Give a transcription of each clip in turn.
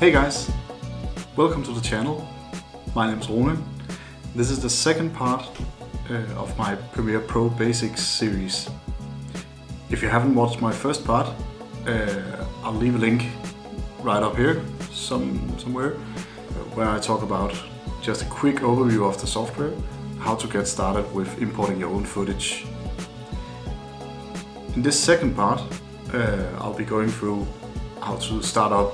Hey guys, welcome to the channel. My name is Rune. This is the second part of my Premiere Pro Basics series. If you haven't watched my first part, I'll leave a link right up here somewhere where I talk about just a quick overview of the software, how to get started with importing your own footage. In this second part, I'll be going through how to start up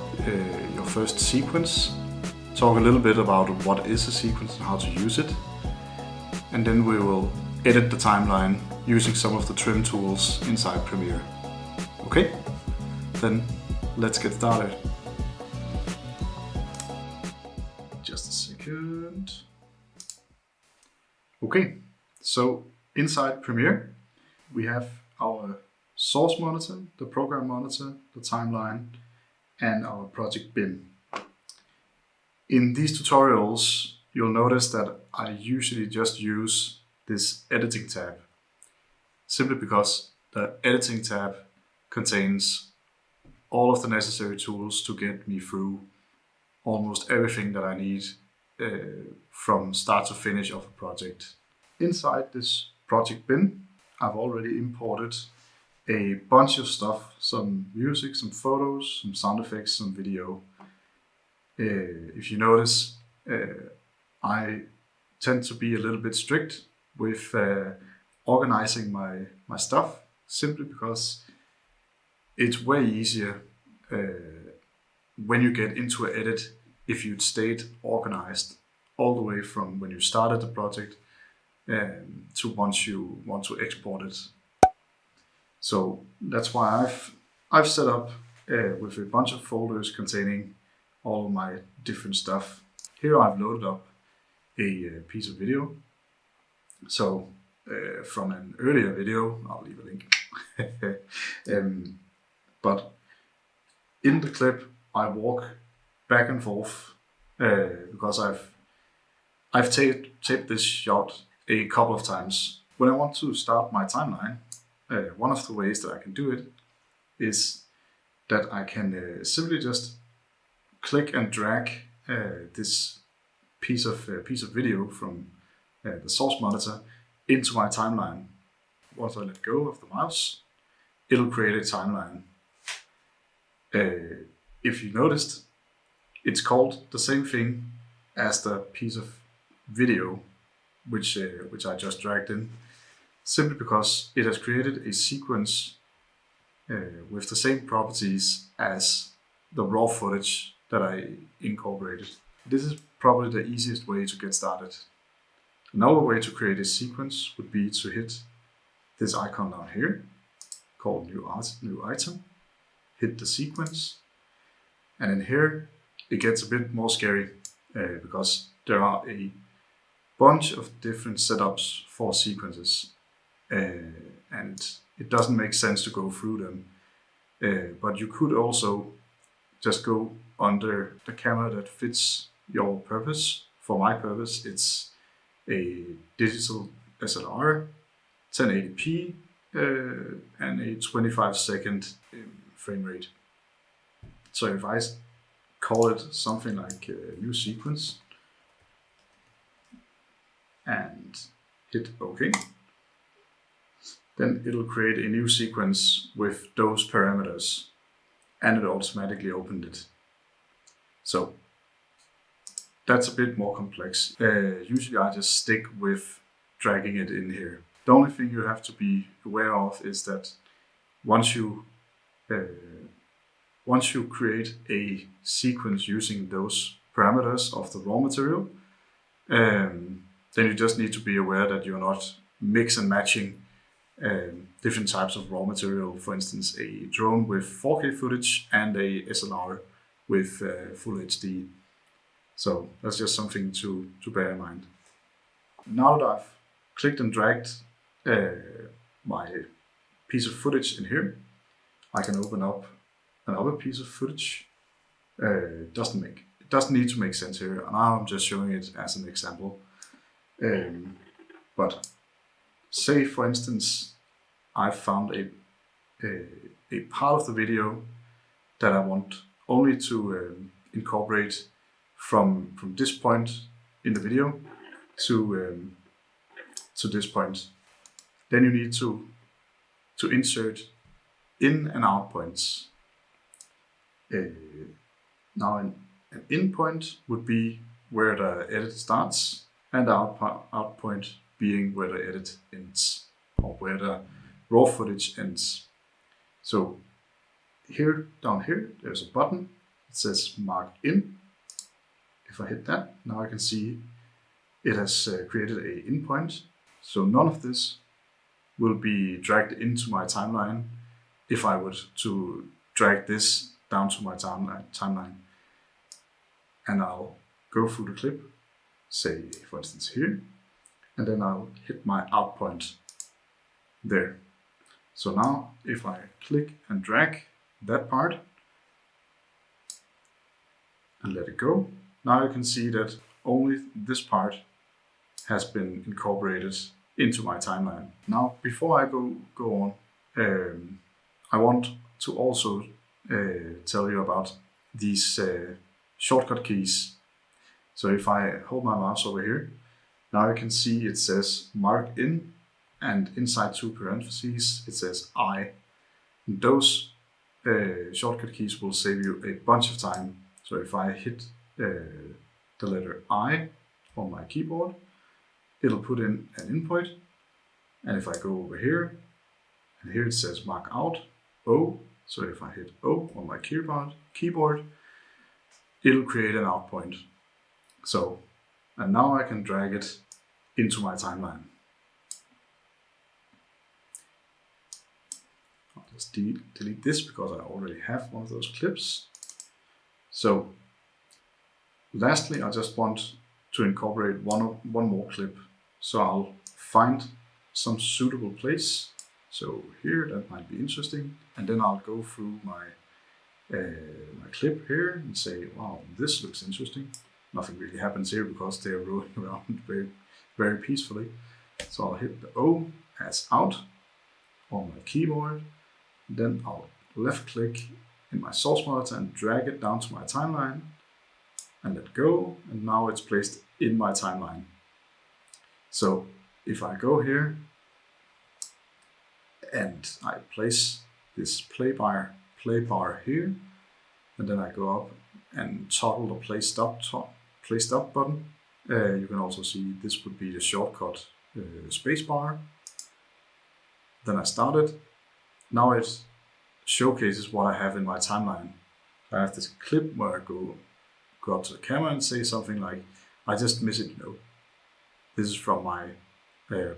your first sequence, talk a little bit about what is a sequence and how to use it, and then we will edit the timeline using some of the trim tools inside Premiere. Okay, then let's get started. Just a second. Okay, so inside Premiere we have our source monitor, the program monitor, the timeline, and our project bin. In these tutorials, you'll notice that I usually just use this editing tab, simply because the editing tab contains all of the necessary tools to get me through almost everything that I need from start to finish of a project. Inside this project bin, I've already imported a bunch of stuff, some music, some photos, some sound effects, some video. If you notice, I tend to be a little bit strict with organizing my stuff, simply because it's way easier when you get into an edit if you'd stayed organized all the way from when you started the project to once you want to export it. So that's why I've set up with a bunch of folders containing all of my different stuff. Here I've loaded up a piece of video. So from an earlier video, I'll leave a link. But in the clip I walk back and forth because I've taped this shot a couple of times. When I want to start my timeline, one of the ways that I can do it is that I can simply just click and drag this piece of video from the source monitor into my timeline. Once I let go of the mouse, it'll create a timeline. If you noticed, it's called the same thing as the piece of video which I just dragged in, simply because it has created a sequence with the same properties as the raw footage that I incorporated. This is probably the easiest way to get started. Another way to create a sequence would be to hit this icon down here called New Item, hit the sequence, and in here it gets a bit more scary because there are a bunch of different setups for sequences. And it doesn't make sense to go through them. But you could also just go under the camera that fits your purpose. For my purpose, it's a digital SLR, 1080p, and a 25-second frame rate. So if I call it something like new sequence and hit OK, then it'll create a new sequence with those parameters, and it automatically opened it. So that's a bit more complex. Usually I just stick with dragging it in here. The only thing you have to be aware of is that once you create a sequence using those parameters of the raw material, then you just need to be aware that you're not mix and matching different types of raw material. For instance, a drone with 4K footage and a SLR with full HD. So that's just something to bear in mind. Now that I've clicked and dragged my piece of footage in here, I can open up another piece of footage. It doesn't need to make sense here. Now I'm just showing it as an example. But say, for instance, I found a part of the video that I want only to incorporate from this point in the video to this point. Then you need to insert in and out points. Now an in point would be where the edit starts, and the out point being where the edit ends, or where the raw footage ends. So here, down here, there's a button. It says mark in. If I hit that, now I can see it has created a in point. So none of this will be dragged into my timeline if I were to drag this down to my timeline. And I'll go through the clip, say for instance here, and then I'll hit my out point there. So now if I click and drag that part and let it go, now you can see that only this part has been incorporated into my timeline. Now before I go on, I want to also tell you about these shortcut keys. So if I hold my mouse over here, now you can see it says mark in, and inside two parentheses it says I. And those shortcut keys will save you a bunch of time. So if I hit the letter I on my keyboard, it'll put in an in point. And if I go over here, and here it says mark out O. So if I hit O on my keyboard, it'll create an out point. So, and now I can drag it into my timeline. I'll just delete this because I already have one of those clips. So, lastly, I just want to incorporate one more clip. So I'll find some suitable place. So here, that might be interesting. And then I'll go through my clip here and say, wow, this looks interesting. Nothing really happens here because they're rolling around very, very peacefully. So I'll hit the O as out on my keyboard. Then I'll left click in my source monitor and drag it down to my timeline and let go. And now it's placed in my timeline. So if I go here and I place this play bar here, and then I go up and toggle the play stop button. You can also see this would be the shortcut space bar. Then I start it. Now it showcases what I have in my timeline. I have this clip where I go up to the camera and say something like, I just miss it, This is from my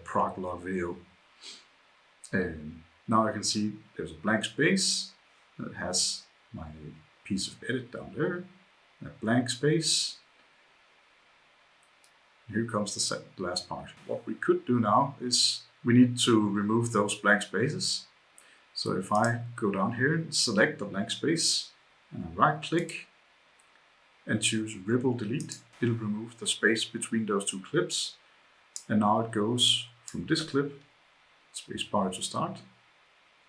prog log video. Now I can see there's a blank space that has my piece of edit down there, a blank space. Here comes the last part. What we could do now is we need to remove those blank spaces. So if I go down here and select the blank space and I right click and choose Ripple Delete, it'll remove the space between those two clips. And now it goes from this clip, spacebar to start,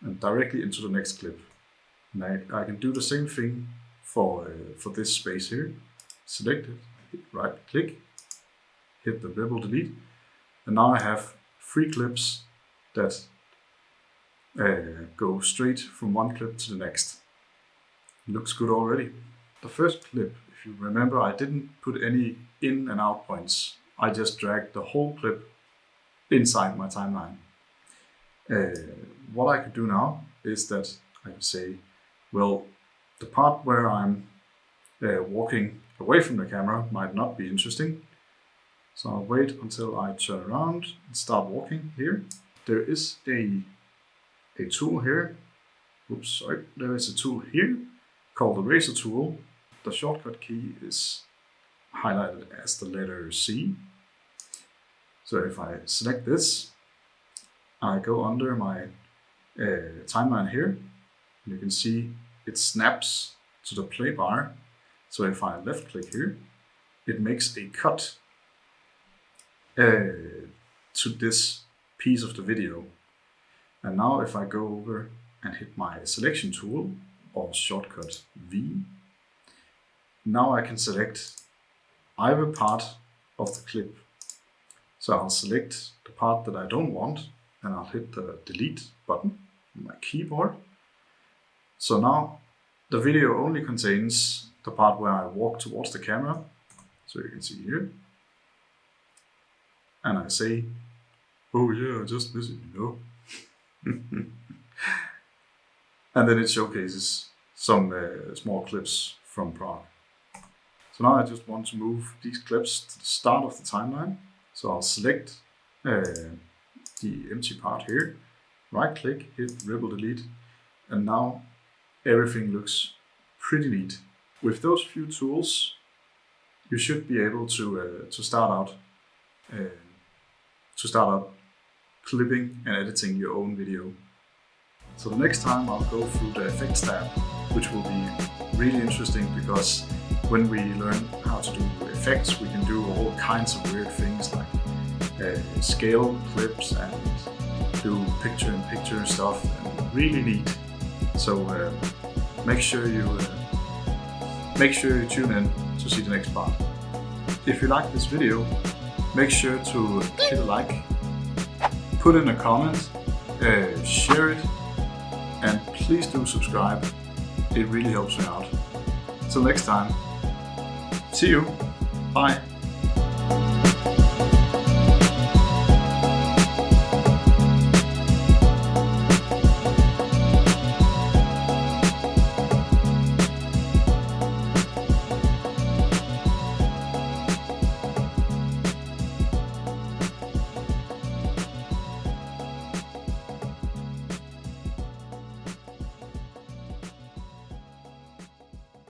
and directly into the next clip. And I can do the same thing for this space here. Select it, hit right click, hit the Ripple Delete, and now I have 3 clips that go straight from one clip to the next. Looks good already. The first clip, if you remember, I didn't put any in and out points. I just dragged the whole clip inside my timeline. What I could do now is that I could say, well, the part where I'm walking away from the camera might not be interesting. So I'll wait until I turn around and start walking here. There is a tool here. Oops, sorry. There is a tool here called the Eraser tool. The shortcut key is highlighted as the letter C. So if I select this, I go under my timeline here, and you can see it snaps to the play bar. So if I left click here, it makes a cut to this piece of the video. And now if I go over and hit my selection tool or shortcut V, now I can select either part of the clip. So I'll select the part that I don't want and I'll hit the delete button on my keyboard. So now the video only contains the part where I walk towards the camera. So you can see here. And I say, oh yeah, I just miss it, you know. And then it showcases some small clips from Prague. So now I just want to move these clips to the start of the timeline. So I'll select the empty part here, right click, hit ripple delete, and now everything looks pretty neat. With those few tools, you should be able to start out clipping and editing your own video. So the next time I'll go through the effects tab, which will be really interesting because when we learn how to do effects, we can do all kinds of weird things like scale clips and do picture-in-picture stuff, and really neat. So make sure you tune in to see the next part. If you like this video, make sure to hit a like, put in a comment, share it, and please do subscribe. It really helps me out. Till next time, see you, bye.